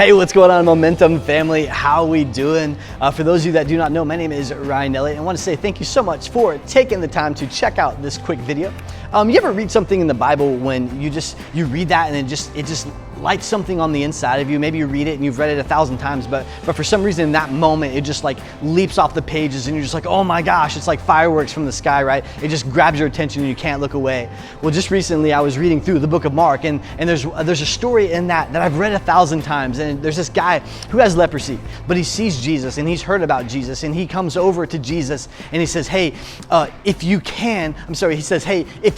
Hey, what's going on, Momentum family? How we doing? For those of you that do not know, my name is Ryan Elliott, and I want to say thank you so much for taking the time to check out this quick video. You ever read something in the Bible when you read that and it just lights something on the inside of you? Maybe you read it and you've read it 1,000 times, but for some reason in that moment it just like leaps off the pages and you're just like, oh my gosh, it's like fireworks from the sky, right? It just grabs your attention and you can't look away. Well, just recently I was reading through the book of Mark, and there's a story in that I've read 1,000 times, and there's this guy who has leprosy, but he sees Jesus and he's heard about Jesus, and he comes over to Jesus and he says, hey, if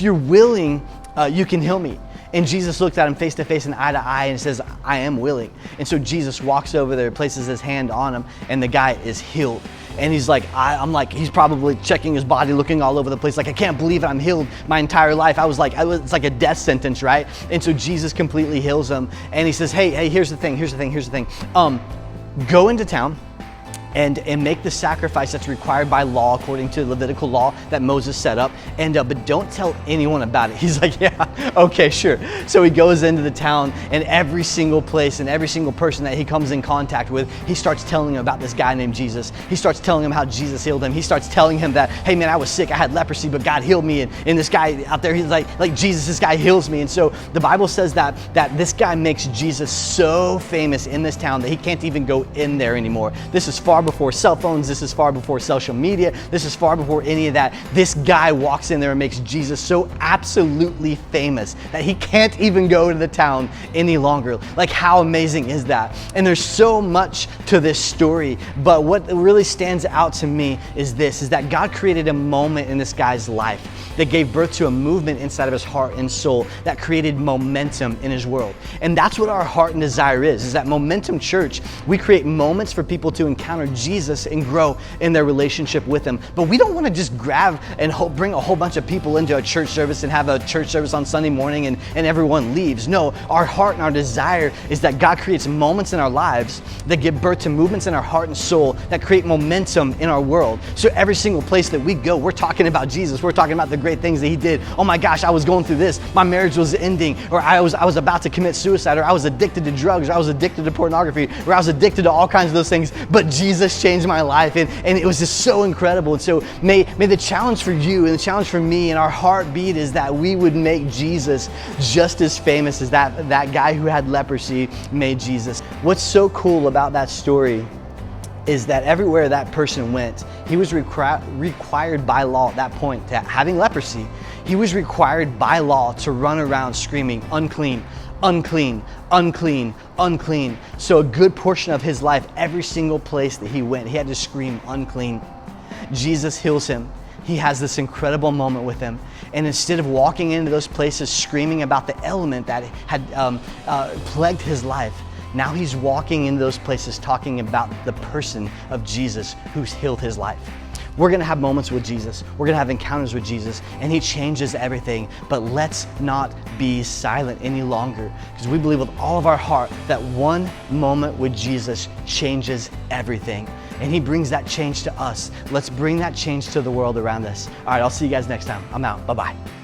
you're willing, you can heal me. And Jesus looks at him face to face and eye to eye and says, I am willing. And so Jesus walks over there, places his hand on him, and the guy is healed. And he's like, he's probably checking his body, looking all over the place. Like, I can't believe I'm healed my entire life. It's like a death sentence, right? And so Jesus completely heals him. And he says, hey, here's the thing. Go into town and make the sacrifice that's required by law, according to the Levitical law that Moses set up, but don't tell anyone about it. He's like, yeah, okay, sure. So he goes into the town, and every single place and every single person that he comes in contact with, he starts telling him about this guy named Jesus. He starts telling him how Jesus healed him. He starts telling him that, hey man, I was sick, I had leprosy, but God healed me, and this guy out there, he's like Jesus, this guy heals me. And so the Bible says that this guy makes Jesus so famous in this town that he can't even go in there anymore. This is far before cell phones. This is far before social media. This is far before any of that. This guy walks in there and makes Jesus so absolutely famous that he can't even go to the town any longer. Like, how amazing is that? And there's so much to this story, but what really stands out to me is that God created a moment in this guy's life that gave birth to a movement inside of his heart and soul that created momentum in his world. And that's what our heart and desire is that Momentum Church, we create moments for people to encounter Jesus and grow in their relationship with him. But we don't want to just grab and bring a whole bunch of people into a church service and have a church service on Sunday morning and everyone leaves. No, our heart and our desire is that God creates moments in our lives that give birth to movements in our heart and soul that create momentum in our world. So every single place that we go, we're talking about Jesus. We're talking about the great things that he did. Oh my gosh, I was going through this. My marriage was ending, or I was about to commit suicide, or I was addicted to drugs, or I was addicted to pornography, or I was addicted to all kinds of those things. But Jesus changed my life, and it was just so incredible. And so may the challenge for you and the challenge for me and our heartbeat is that we would make Jesus just as famous as that guy who had leprosy made Jesus. What's so cool about that story is that everywhere that person went, he was required by law at that point, to having leprosy, he was required by law to run around screaming, unclean, unclean, unclean, unclean. So a good portion of his life, every single place that he went, he had to scream, unclean. Jesus heals him. He has this incredible moment with him. And instead of walking into those places screaming about the element that had plagued his life, now he's walking into those places talking about the person of Jesus who's healed his life. We're gonna have moments with Jesus. We're gonna have encounters with Jesus, and he changes everything. But let's not be silent any longer, because we believe with all of our heart that one moment with Jesus changes everything. And he brings that change to us. Let's bring that change to the world around us. All right, I'll see you guys next time. I'm out. Bye-bye.